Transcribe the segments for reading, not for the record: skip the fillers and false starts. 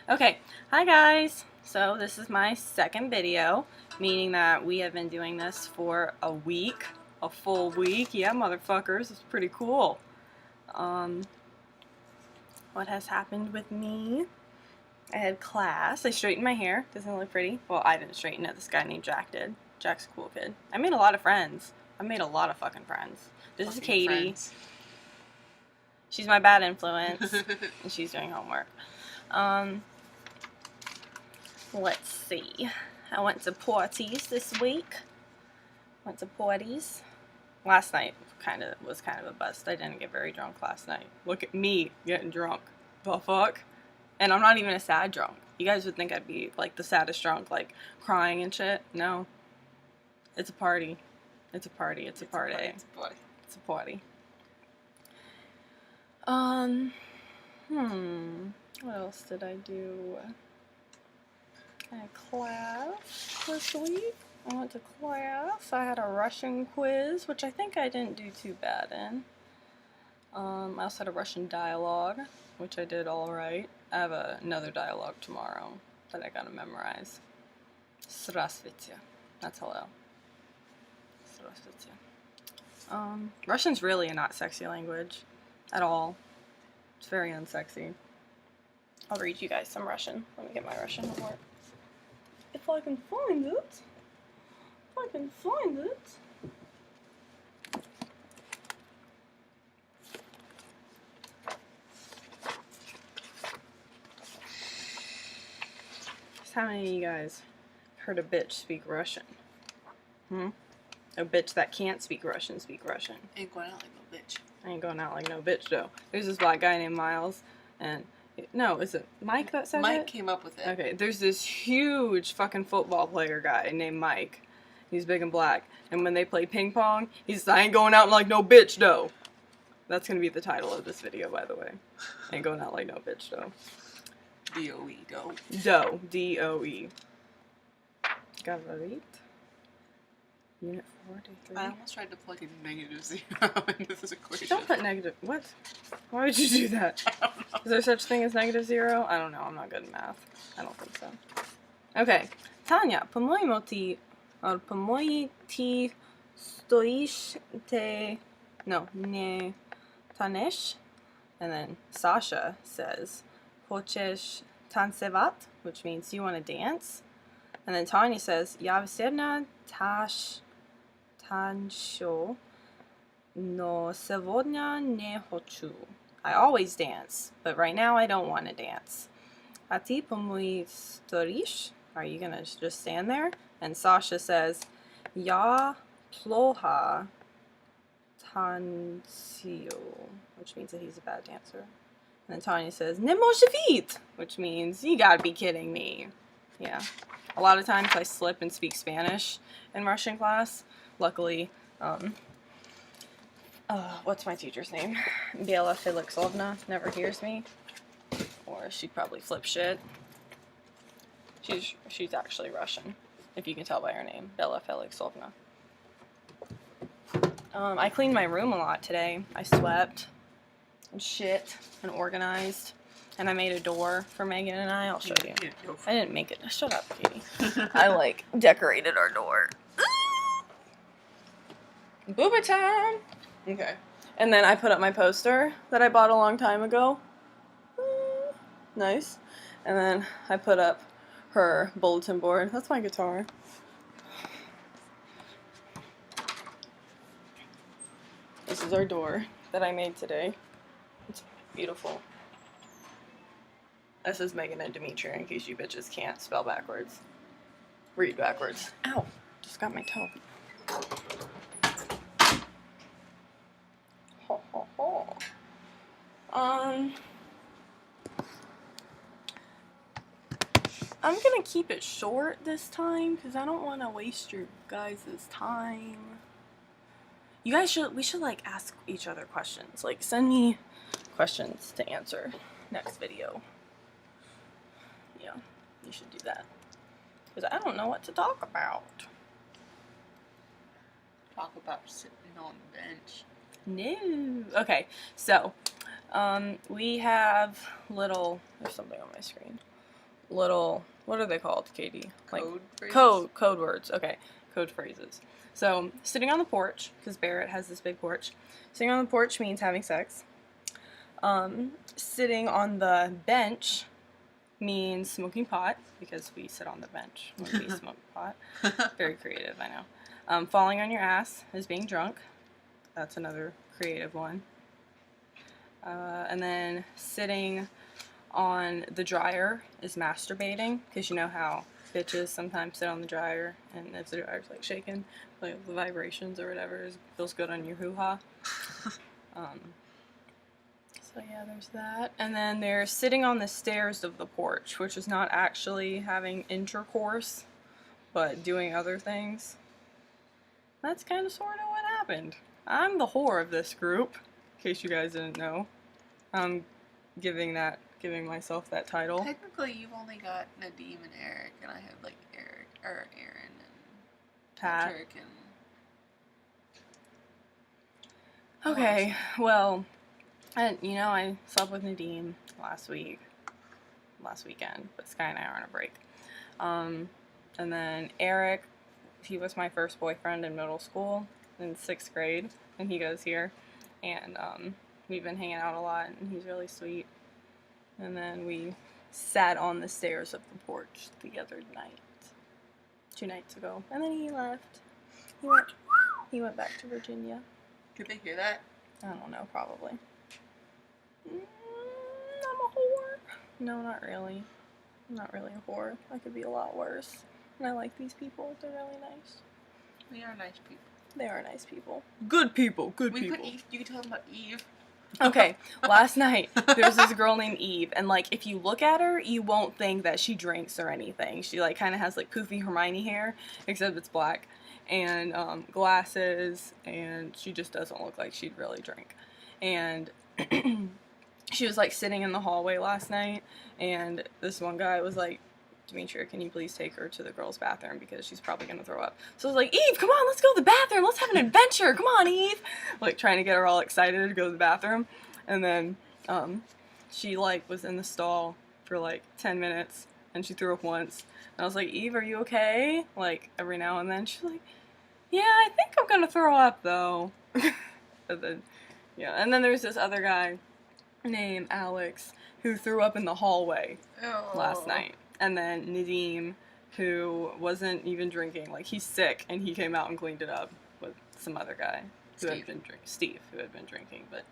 Okay, hi guys. So this is my second video, meaning that we have been doing this for a week, a full week. Yeah, motherfuckers, it's pretty cool. What has happened with me? I had class. I straightened my hair. Doesn't it look pretty? Well, I didn't straighten it. This guy named Jack did. Jack's a cool kid. I made a lot of friends. I made a lot of fucking friends. This is Katie. Friends. She's my bad influence, and she's doing homework. Let's see. I went to parties this week. Last night was kind of a bust. I didn't get very drunk last night. Look at me getting drunk. The fuck? And I'm not even a sad drunk. You guys would think I'd be like the saddest drunk, like crying and shit. No. It's a party. It's a party. It's a party. It's a party. It's a party. What else did I do? I had class this week. I went to class. I had a Russian quiz, which I think I didn't do too bad in. I also had a Russian dialogue, which I did all right. I have another dialogue tomorrow that I gotta memorize. Здравствуйте. That's hello. Здравствуйте. Russian's really a not sexy language at all. It's very unsexy. I'll read you guys some Russian. Let me get my Russian homework. If I can find it. How many of you guys heard a bitch speak Russian? A bitch that can't speak Russian speak Russian. Ain't going out like no bitch. I ain't going out like no bitch though. There's this black guy named Miles, and no, is it Mike that says Mike it? came up with it. Okay, there's this huge fucking football player guy named Mike. He's big and black, and when they play ping pong, he's I ain't going out like no bitch though. That's gonna be the title of this video, by the way. Ain't going out like no bitch though. D-O-E, dough. Doe, D-O-E. Говорит. Unit 43. I almost tried to plug in -0 into this equation. Don't put negative. What? Why would you do that? Is there such thing as -0? I don't know. I'm not good at math. I don't think so. Okay. Tanya, по-моему ты стоишь no, не танешь. And then Sasha says, хочешь танцевать, which means you want to dance. And then Tanya says, я всегда танцую, но сегодня не хочу. I always dance, but right now I don't want to dance. А ты по-моему стоишь? Are you gonna just stand there? And Sasha says, я плохо танцую, which means that he's a bad dancer. And then Tanya says, не может быть, which means you gotta be kidding me. Yeah. A lot of times I slip and speak Spanish in Russian class. Luckily, what's my teacher's name? Bela Felixovna never hears me. Or she'd probably flip shit. She's actually Russian, if you can tell by her name, Bela Felixovna. I cleaned my room a lot today. I swept and shit and organized. And I made a door for Megan and I. I'll show you. I didn't make it. Shut up, Katie. I, decorated our door. Booba time! Okay. And then I put up my poster that I bought a long time ago. Nice. And then I put up her bulletin board. That's my guitar. This is our door that I made today. It's beautiful. This is Megan and Dimitri, in case you bitches can't spell backwards. Read backwards. Ow! Just got my toe. Ho, ho, ho. I'm gonna keep it short this time, because I don't want to waste your guys' time. You guys we should, ask each other questions. Send me questions to answer next video. Yeah, you should do that. Because I don't know what to talk about. Talk about sitting on the bench. No. Okay, so We have little, there's something on my screen. Little, what are they called, Katie? Code phrases? Code words, okay. Code phrases. So, sitting on the porch, because Barrett has this big porch. Sitting on the porch means having sex. Sitting on the bench means smoking pot, because we sit on the bench when we smoke pot. Very creative, I know. Falling on your ass is being drunk. That's another creative one. And then sitting on the dryer is masturbating, because you know how bitches sometimes sit on the dryer, and if the dryer's like shaking, like the vibrations or whatever, it feels good on your hoo-ha. So yeah, there's that. And then there's sitting on the stairs of the porch, which is not actually having intercourse, but doing other things. That's kind of sort of what happened. I'm the whore of this group, in case you guys didn't know. I'm giving myself that title. Technically, you've only got Nadim and Eric, and I had like Aaron and Pat. Patrick and. Okay, well, I slept with Nadim last weekend, but Sky and I are on a break. And then Eric, he was my first boyfriend in middle school, in 6th grade, and he goes here, and we've been hanging out a lot, and he's really sweet. And then we sat on the stairs of the porch the other night, 2 nights ago, and then he left. He went back to Virginia. Did they hear that? I don't know, probably. I'm a whore. No, not really. I'm not really a whore. I could be a lot worse. And I like these people. They're really nice. We are nice people. They are nice people. Good people. Good we people. Put Eve, you can tell them about Eve. Okay, last night, there's this girl named Eve, and, like, if you look at her, you won't think that she drinks or anything. She, like, kind of has, like, poofy Hermione hair, except it's black, and glasses, and she just doesn't look like she'd really drink. And she was, like, sitting in the hallway last night, and this one guy was like, Demetria, can you please take her to the girls' bathroom because she's probably gonna throw up. So I was like, Eve, come on, let's go to the bathroom. Let's have an adventure. Come on, Eve. Like, trying to get her all excited to go to the bathroom. And then she, like, was in the stall for, like, 10 minutes, and she threw up once. And I was like, Eve, are you okay? Like, every now and then. She's like, yeah, I think I'm gonna throw up, though. And then, yeah. And then there's this other guy named Alex who threw up in the hallway last night. And then Nadim, who wasn't even drinking, like, he's sick, and he came out and cleaned it up with some other guy who had been drinking, Steve, who had been drinking, but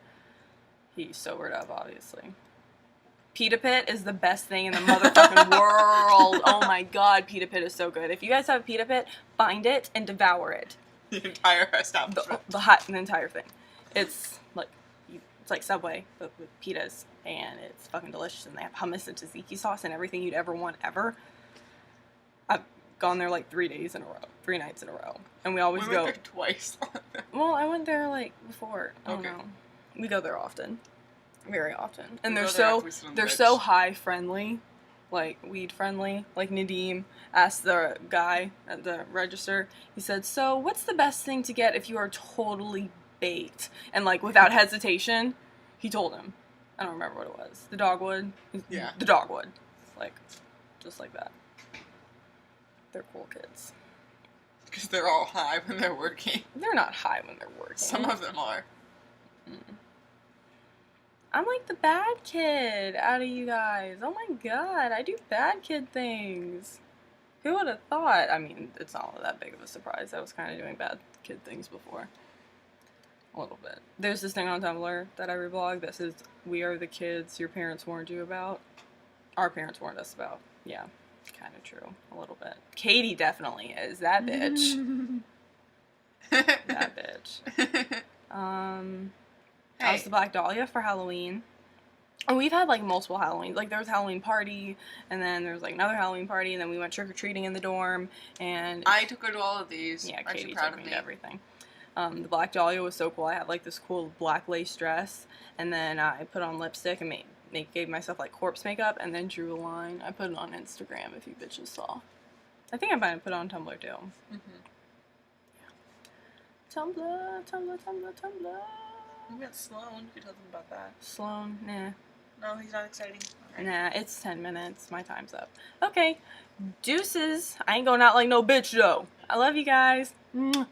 he sobered up, obviously. Pita Pit is the best thing in the motherfucking world. Oh my god, Pita Pit is so good. If you guys have Pita Pit, find it and devour it. The entire establishment. The entire thing. It's like Subway, but with pitas, and it's fucking delicious, and they have hummus and tzatziki sauce and everything you'd ever want, ever. I've gone there like 3 nights in a row, and we always go. We went there twice. Well, I went there like before. I don't know. We go there often, very often, and they're so high friendly, like weed friendly. Like Nadim asked the guy at the register. He said, "So, what's the best thing to get if you are totally baked?" And, like, without hesitation, he told him. I don't remember what it was. The dogwood? Yeah. The dogwood. Like, just like that. They're cool kids. Because they're all high when they're working. They're not high when they're working. Some of them are. I'm like the bad kid out of you guys. Oh my god, I do bad kid things. Who would have thought? I mean, it's not that big of a surprise. I was kind of doing bad kid things before. A little bit. There's this thing on Tumblr that I reblog that says, "We are the kids your parents warned you about." Our parents warned us about. Yeah, kind of true. A little bit. Katie definitely is. That bitch. That bitch. I was the Black Dahlia for Halloween. And we've had, like, multiple Halloweens. Like, there was a Halloween party, and then there was, like, another Halloween party, and then we went trick-or-treating in the dorm, and... I took her to all of these. Yeah, Katie took me to everything. The Black Dahlia was so cool. I had, like, this cool black lace dress, and then I put on lipstick and gave myself, like, corpse makeup, and then drew a line. I put it on Instagram, if you bitches saw. I think I might have put it on Tumblr, too. Mm-hmm. Yeah. Tumblr. We met Sloan. You could tell them about that. Sloan, nah. No, he's not exciting. Okay. Nah, it's 10 minutes. My time's up. Okay, deuces. I ain't going out like no bitch, though. I love you guys. Mwah.